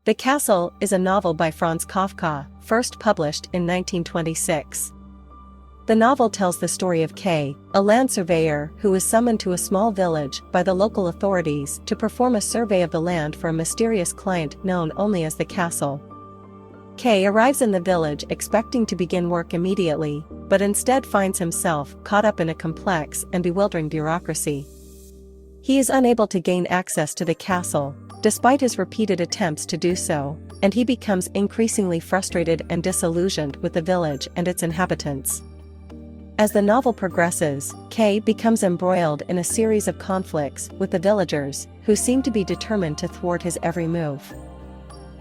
The Castle is a novel by Franz Kafka, first published in 1926. The novel tells the story of K, a land surveyor who is summoned to a small village by the local authorities to perform a survey of the land for a mysterious client known only as the Castle. K arrives in the village expecting to begin work immediately, but instead finds himself caught up in a complex and bewildering bureaucracy. He is unable to gain access to the castle, despite his repeated attempts to do so, and he becomes increasingly frustrated and disillusioned with the village and its inhabitants. As the novel progresses, K becomes embroiled in a series of conflicts with the villagers, who seem to be determined to thwart his every move.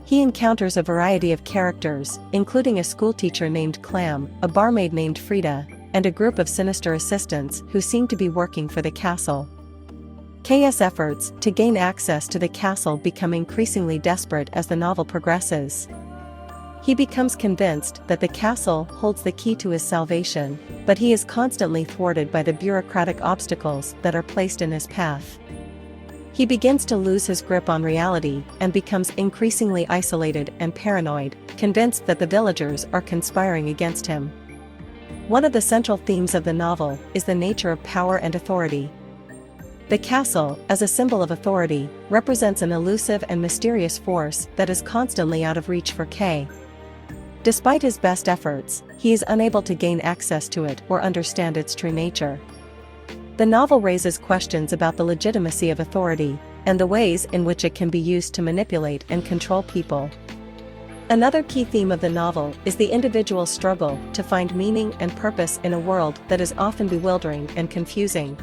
He encounters a variety of characters, including a schoolteacher named Clam, a barmaid named Frida, and a group of sinister assistants who seem to be working for the castle. K's efforts to gain access to the castle become increasingly desperate as the novel progresses. He becomes convinced that the castle holds the key to his salvation, but he is constantly thwarted by the bureaucratic obstacles that are placed in his path. He begins to lose his grip on reality and becomes increasingly isolated and paranoid, convinced that the villagers are conspiring against him. One of the central themes of the novel is the nature of power and authority. The castle, as a symbol of authority, represents an elusive and mysterious force that is constantly out of reach for K. Despite his best efforts, he is unable to gain access to it or understand its true nature. The novel raises questions about the legitimacy of authority, and the ways in which it can be used to manipulate and control people. Another key theme of the novel is the individual's struggle to find meaning and purpose in a world that is often bewildering and confusing.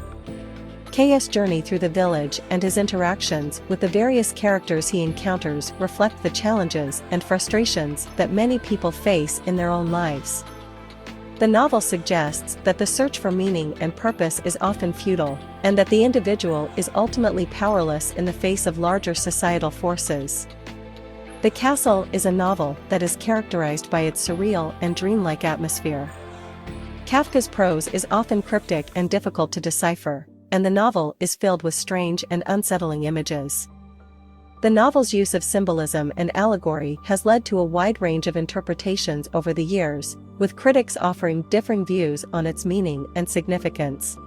K's journey through the village and his interactions with the various characters he encounters reflect the challenges and frustrations that many people face in their own lives. The novel suggests that the search for meaning and purpose is often futile, and that the individual is ultimately powerless in the face of larger societal forces. The Castle is a novel that is characterized by its surreal and dreamlike atmosphere. Kafka's prose is often cryptic and difficult to decipher, and the novel is filled with strange and unsettling images. The novel's use of symbolism and allegory has led to a wide range of interpretations over the years, with critics offering differing views on its meaning and significance.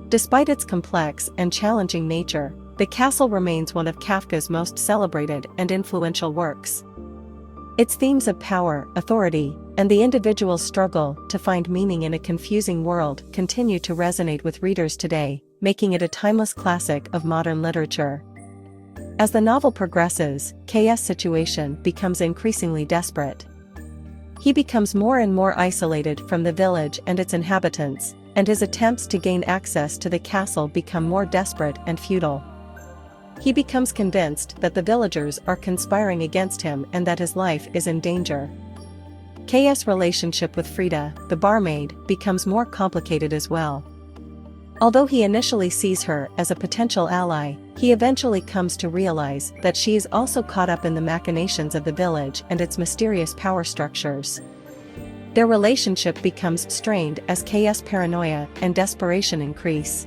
Despite its complex and challenging nature, The Castle remains one of Kafka's most celebrated and influential works. Its themes of power, authority, and the individual's struggle to find meaning in a confusing world continue to resonate with readers today, making it a timeless classic of modern literature. As the novel progresses, K's situation becomes increasingly desperate. He becomes more and more isolated from the village and its inhabitants, and his attempts to gain access to the castle become more desperate and futile. He becomes convinced that the villagers are conspiring against him and that his life is in danger. K's relationship with Frida, the barmaid, becomes more complicated as well. Although he initially sees her as a potential ally, he eventually comes to realize that she is also caught up in the machinations of the village and its mysterious power structures. Their relationship becomes strained as K's paranoia and desperation increase.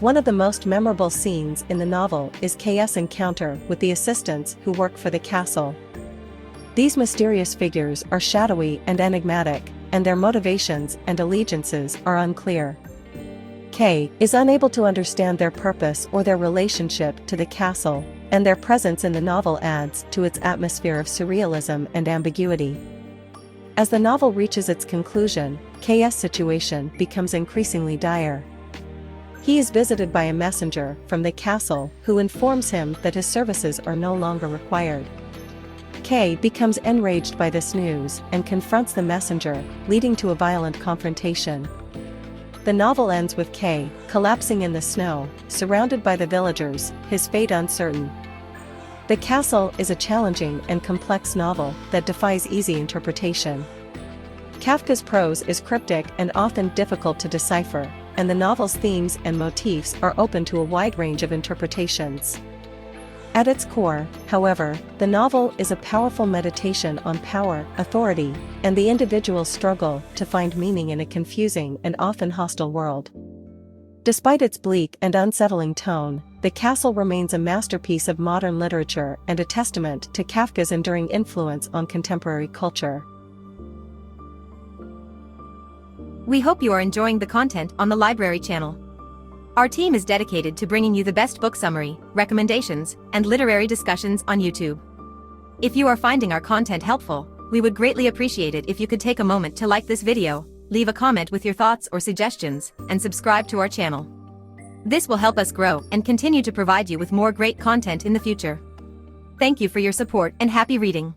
One of the most memorable scenes in the novel is K's encounter with the assistants who work for the castle. These mysterious figures are shadowy and enigmatic, and their motivations and allegiances are unclear. K is unable to understand their purpose or their relationship to the castle, and their presence in the novel adds to its atmosphere of surrealism and ambiguity. As the novel reaches its conclusion, K's situation becomes increasingly dire. He is visited by a messenger from the castle who informs him that his services are no longer required. K becomes enraged by this news and confronts the messenger, leading to a violent confrontation. The novel ends with K collapsing in the snow, surrounded by the villagers, his fate uncertain. The Castle is a challenging and complex novel that defies easy interpretation. Kafka's prose is cryptic and often difficult to decipher, and the novel's themes and motifs are open to a wide range of interpretations. At its core, however, the novel is a powerful meditation on power, authority, and the individual's struggle to find meaning in a confusing and often hostile world. Despite its bleak and unsettling tone, The Castle remains a masterpiece of modern literature and a testament to Kafka's enduring influence on contemporary culture. We hope you are enjoying the content on the library channel. Our team is dedicated to bringing you the best book summary, recommendations, and literary discussions on YouTube. If you are finding our content helpful, we would greatly appreciate it if you could take a moment to like this video, leave a comment with your thoughts or suggestions, and subscribe to our channel. This will help us grow and continue to provide you with more great content in the future. Thank you for your support and happy reading.